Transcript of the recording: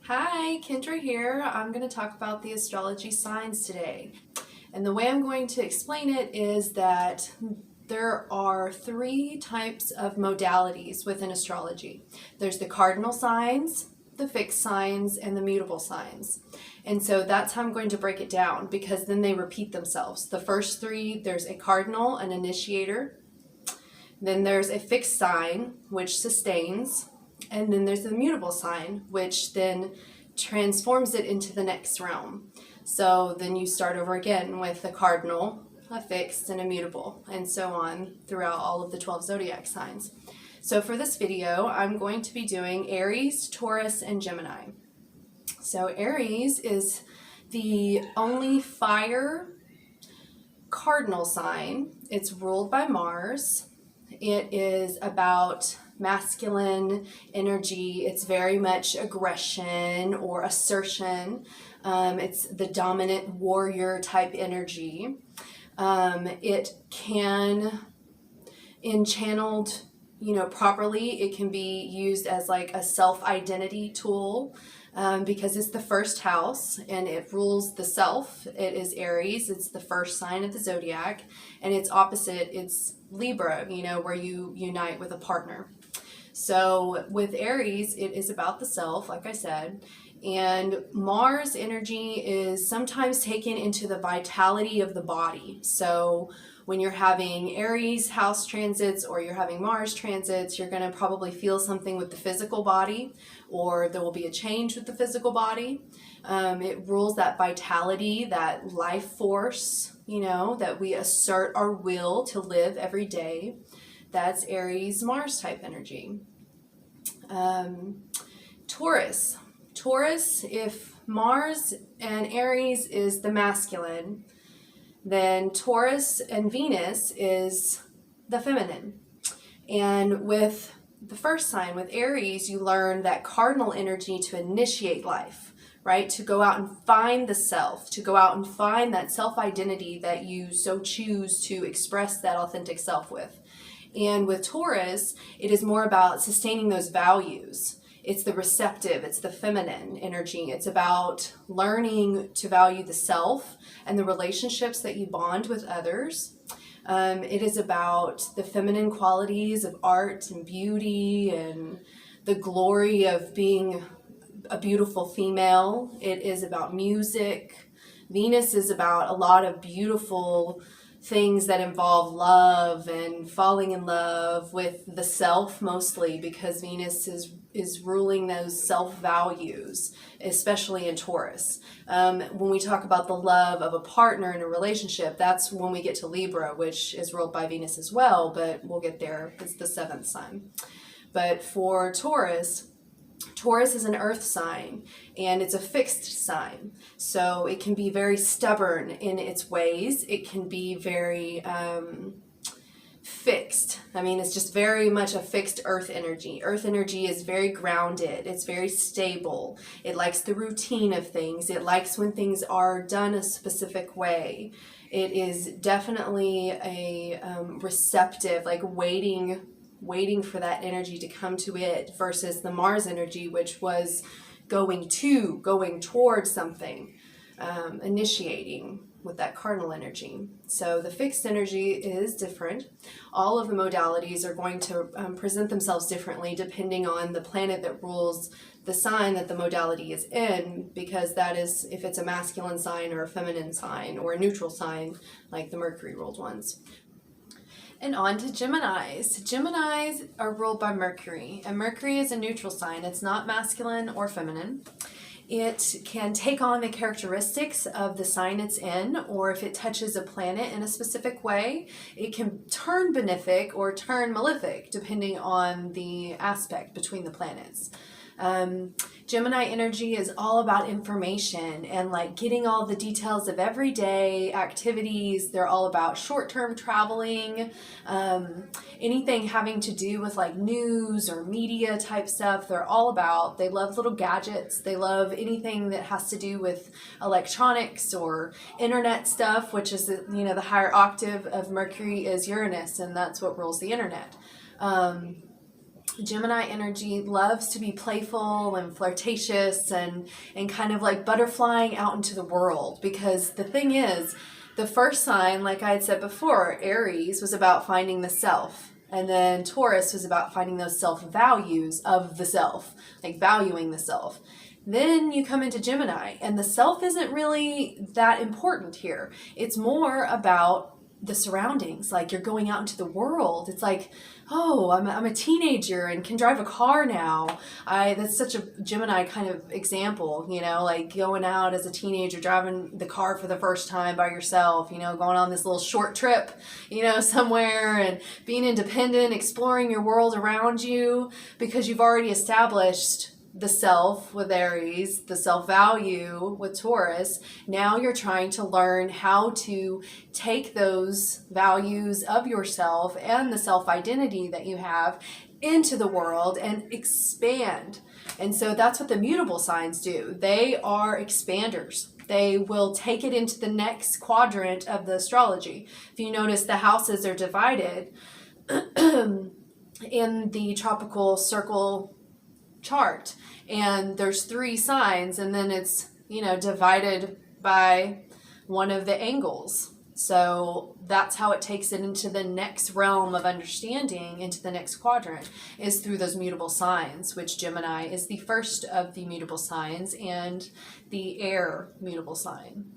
Hi, Kyndra here. I'm going to talk about the astrology signs today. And the way I'm going to explain it is that there are three types of modalities within astrology. There's the cardinal signs, the fixed signs, and the mutable signs. And so that's how I'm going to break it down, because then they repeat themselves. The first three, there's a cardinal, an initiator. Then there's a fixed sign, which sustains. And then there's the mutable sign, which then transforms it into the next realm. So then you start over again with a cardinal, a fixed, and a mutable, and so on throughout all of the 12 zodiac signs. So for this video, I'm going to be doing Aries, Taurus, and Gemini. So Aries is the only fire cardinal sign. It's ruled by Mars. It is about masculine energy. It's very much aggression or assertion. It's the dominant warrior type energy. It can, in channeled, properly, it can be used as like a self-identity tool. Because it's the first house and it rules the self. It is Aries. It's the first sign of the zodiac, and its opposite, it's Libra, where you unite with a partner. So with Aries, it is about the self, like I said, and Mars energy is sometimes taken into the vitality of the body. So when you're having Aries house transits or you're having Mars transits, you're going to probably feel something with the physical body, or there will be a change with the physical body. It rules that vitality, that life force, that we assert our will to live every day. That's Aries Mars type energy. Taurus. Taurus, if Mars and Aries is the masculine, then Taurus and Venus is the feminine. And with the first sign, with Aries, you learn that cardinal energy to initiate life, right? To go out and find the self, to go out and find that self-identity that you so choose to express that authentic self with. And with Taurus, it is more about sustaining those values. It's the receptive, it's the feminine energy. It's about learning to value the self and the relationships that you bond with others. It is about the feminine qualities of art and beauty and the glory of being a beautiful female. It is about music. Venus is about a lot of beautiful things that involve love and falling in love with the self, mostly because Venus is ruling those self-values, especially in Taurus. When we talk about the love of a partner in a relationship, that's when we get to Libra, which is ruled by Venus as well, but we'll get there. It's the seventh sign. But for Taurus, Taurus is an earth sign, and it's a fixed sign. So it can be very stubborn in its ways. It can be very fixed. It's just very much a fixed earth energy. Earth energy is very grounded. It's very stable. It likes the routine of things. It likes when things are done a specific way. It is definitely a receptive, like waiting for that energy to come to it, versus the Mars energy, which was going towards something, initiating with that cardinal energy. So the fixed energy is different. All of the modalities are going to present themselves differently depending on the planet that rules the sign that the modality is in, because that is if it's a masculine sign or a feminine sign or a neutral sign like the Mercury ruled ones. And on to Geminis. Geminis are ruled by Mercury, and Mercury is a neutral sign. It's not masculine or feminine. It can take on the characteristics of the sign it's in, or if it touches a planet in a specific way, it can turn benefic or turn malefic, depending on the aspect between the planets. Gemini energy is all about information and like getting all the details of everyday activities. They're all about short-term traveling, anything having to do with like news or media type stuff. They're all about, they love little gadgets. They love anything that has to do with electronics or internet stuff, which is, the higher octave of Mercury is Uranus, and that's what rules the internet. Gemini energy loves to be playful and flirtatious and kind of like butterflying out into the world, because the thing is, the first sign, like I had said before, Aries, was about finding the self. And then Taurus was about finding those self-values of the self, like valuing the self. Then you come into Gemini, and the self isn't really that important here. It's more about the surroundings. Like, you're going out into the world. It's like, oh, I'm a teenager and can drive a car now. That's such a Gemini kind of example, you know, like going out as a teenager, driving the car for the first time by yourself, you know, going on this little short trip, you know, somewhere, and being independent, exploring your world around you, because you've already established the self with Aries, the self-value with Taurus. Now you're trying to learn how to take those values of yourself and the self-identity that you have into the world and expand. And so that's what the mutable signs do. They are expanders. They will take it into the next quadrant of the astrology. If you notice, the houses are divided in the tropical circle chart, and there's 3 signs, and then it's, you know, divided by one of the angles. So that's how it takes it into the next realm of understanding, into the next quadrant, is through those mutable signs, which Gemini is the first of the mutable signs and the air mutable sign.